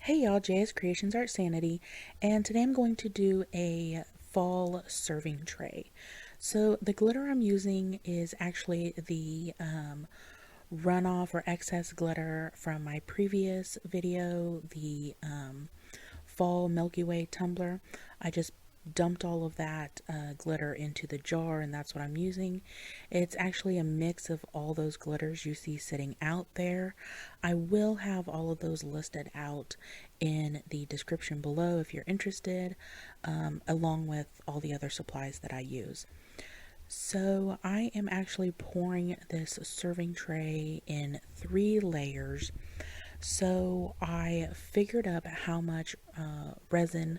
Hey y'all, JS Creations Art Sanity, and today I'm going to do a fall serving tray. So the glitter I'm using is actually the runoff or excess glitter from my previous video, the fall Milky Way tumbler. I just dumped all of that glitter into the jar, and that's what I'm using. It's actually a mix of all those glitters you see sitting out there. I will have all of those listed out in the description below if you're interested, along with all the other supplies that I use. So I am actually pouring this serving tray in 3 layers. So I figured up how much resin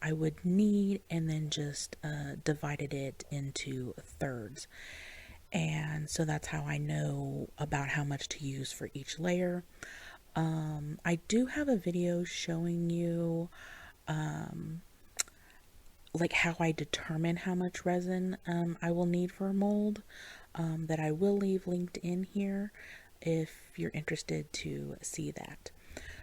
I would need and then just divided it into thirds. And so that's how I know about how much to use for each layer. I do have a video showing you like how I determine how much resin I will need for a mold, that I will leave linked in here if you're interested to see that.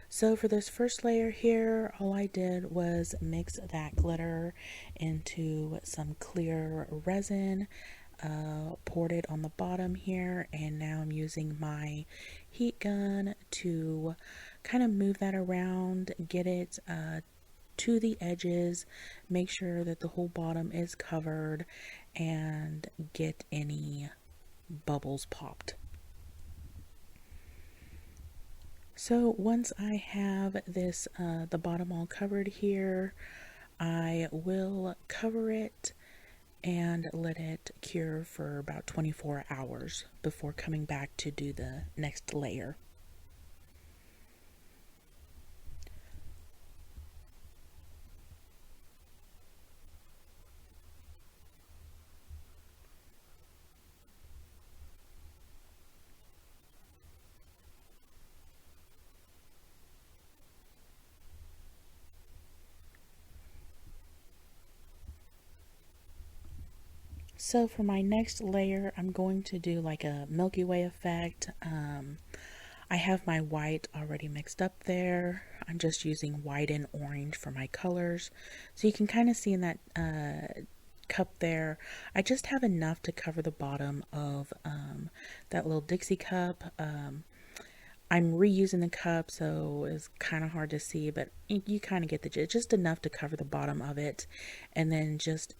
So for this first layer here, all I did was mix that glitter into some clear resin, poured it on the bottom here, and now I'm using my heat gun to kind of move that around, get it to the edges, make sure that the whole bottom is covered, and get any bubbles popped. So once I have this, the bottom all covered here, I will cover it and let it cure for about 24 hours before coming back to do the next layer. So for my next layer, I'm going to do like a Milky Way effect. I have my white already mixed up there. I'm just using white and orange for my colors. So you can kind of see in that cup there, I just have enough to cover the bottom of that little Dixie cup. I'm reusing the cup, so it's kind of hard to see, but you kind of get the gist. Just enough to cover the bottom of it, and then just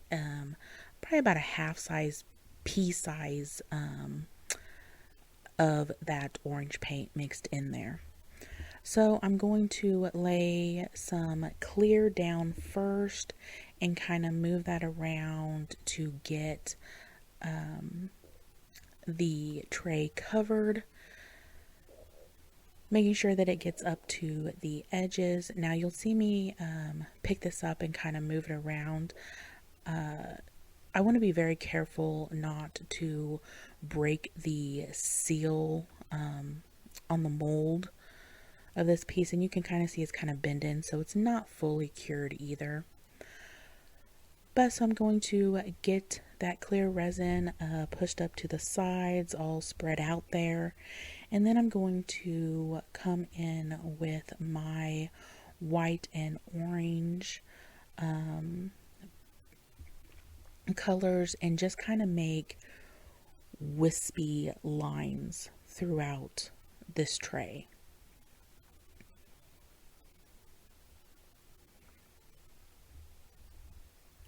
probably about a half size pea size of that orange paint mixed in there. So I'm going to lay some clear down first and kind of move that around to get the tray covered, making sure that it gets up to the edges. Now you'll see me pick this up and kind of move it around. I want to be very careful not to break the seal on the mold of this piece, and you can kind of see it's kind of bent in, so it's not fully cured either. But so I'm going to get that clear resin pushed up to the sides, all spread out there, and then I'm going to come in with my white and orange colors and just kind of make wispy lines throughout this tray.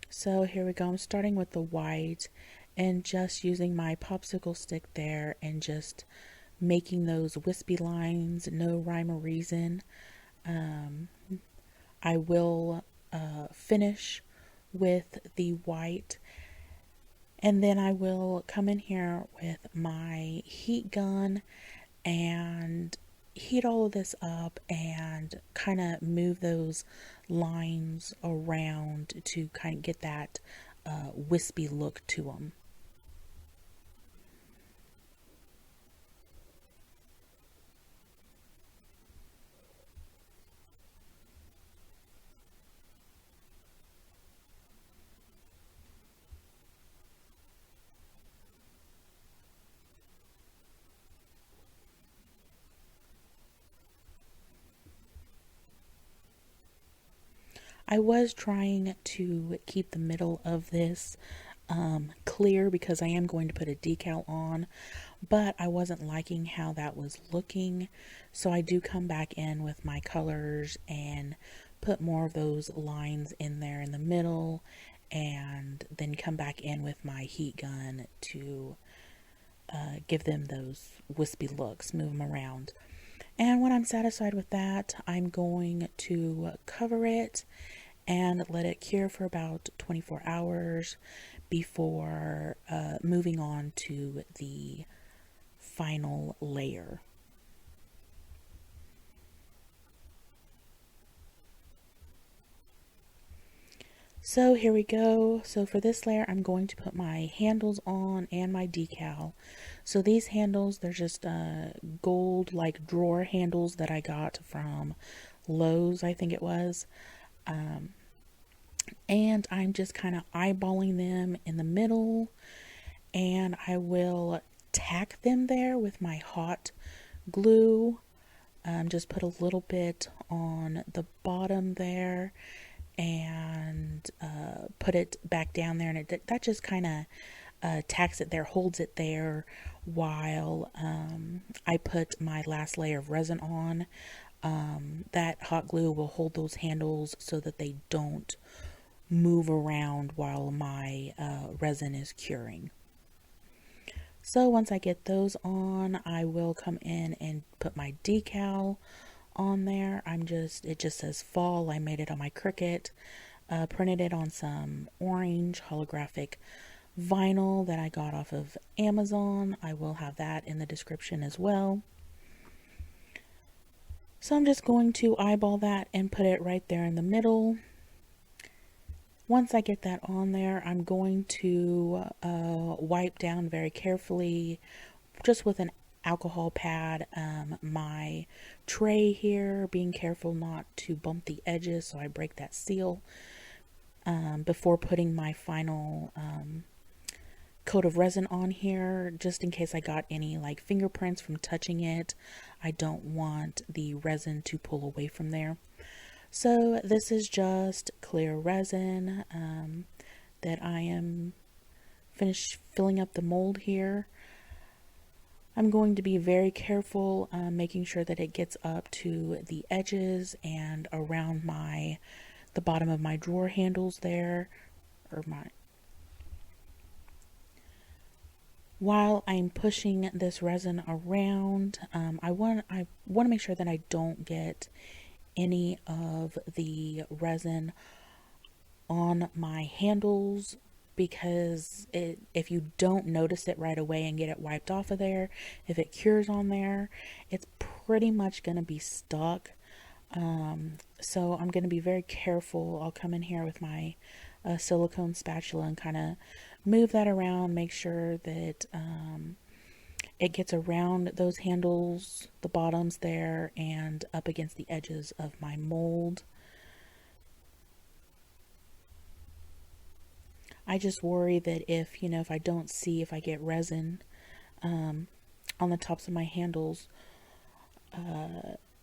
So here we go. I'm starting with the white and just using my popsicle stick there and just making those wispy lines, no rhyme or reason. I will finish with the white, and then I will come in here with my heat gun and heat all of this up and kind of move those lines around to kind of get that wispy look to them. I was trying to keep the middle of this clear because I am going to put a decal on, but I wasn't liking how that was looking. So I do come back in with my colors and put more of those lines in there in the middle, and then come back in with my heat gun to give them those wispy looks, move them around. And when I'm satisfied with that, I'm going to cover it and let it cure for about 24 hours before moving on to the final layer. So here we go. So for this layer, I'm going to put my handles on and my decal. So these handles, they're just gold like drawer handles that I got from Lowe's, I think it was. And I'm just kind of eyeballing them in the middle, and I will tack them there with my hot glue. Just put a little bit on the bottom there and put it back down there, and that just kind of tacks it there, holds it there while I put my last layer of resin on. That hot glue will hold those handles so that they don't move around while my resin is curing. So once I get those on, I will come in and put my decal on there. It just says fall. I made it on my Cricut, printed it on some orange holographic vinyl that I got off of Amazon. I will have that in the description as well. So I'm just going to eyeball that and put it right there in the middle. Once I get that on there, I'm going to wipe down very carefully, just with an alcohol pad, my tray here, being careful not to bump the edges so I break that seal before putting my final coat of resin on here, just in case I got any like fingerprints from touching it. I don't want the resin to pull away from there. So this is just clear resin that I am finished filling up the mold here. I'm going to be very careful, making sure that it gets up to the edges and around the bottom of my drawer handles there, or while I'm pushing this resin around, I want to make sure that I don't get any of the resin on my handles, because if you don't notice it right away and get it wiped off of there, if it cures on there, it's pretty much going to be stuck. So I'm going to be very careful. I'll come in here with my silicone spatula and kind of move that around, make sure that it gets around those handles, the bottoms there, and up against the edges of my mold. I just worry that if I don't see if I get resin on the tops of my handles,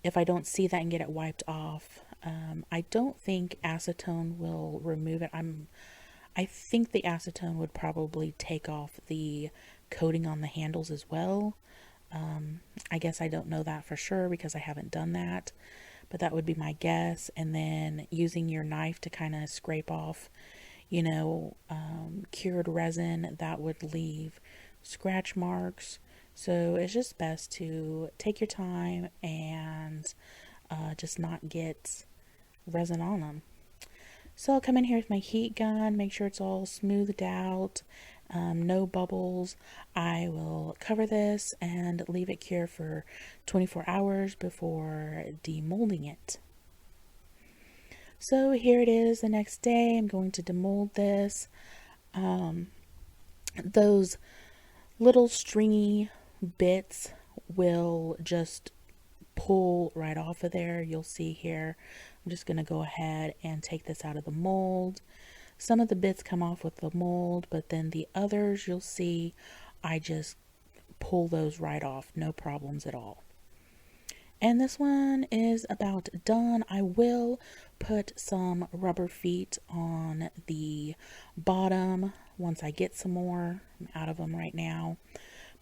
if I don't see that and get it wiped off, I don't think acetone will remove it. I think the acetone would probably take off the coating on the handles as well. I guess I don't know that for sure because I haven't done that, but that would be my guess. And then using your knife to kind of scrape off, cured resin, that would leave scratch marks. So it's just best to take your time and just not get resin on them. So I'll come in here with my heat gun, make sure it's all smoothed out, no bubbles. I will cover this and leave it cure for 24 hours before demolding it. So here it is the next day. I'm going to demold this. Those little stringy bits will just pull right off of there. You'll see here. I'm just going to go ahead and take this out of the mold. Some of the bits come off with the mold, but then the others, you'll see I just pull those right off, no problems at all. And this one is about done. I will put some rubber feet on the bottom once I get some more. I'm out of them right now.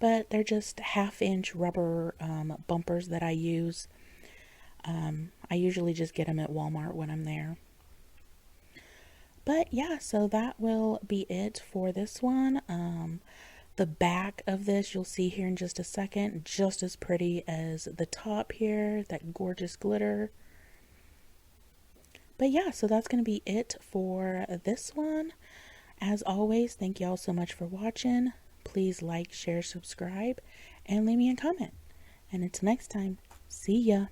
But they're just 1/2 inch rubber bumpers that I use. I usually just get them at Walmart when I'm there. But yeah, so that will be it for this one. The back of this you'll see here in just a second, just as pretty as the top here, that gorgeous glitter. But yeah, so that's going to be it for this one. As always, thank y'all so much for watching. Please like, share, subscribe, and leave me a comment. And until next time, see ya.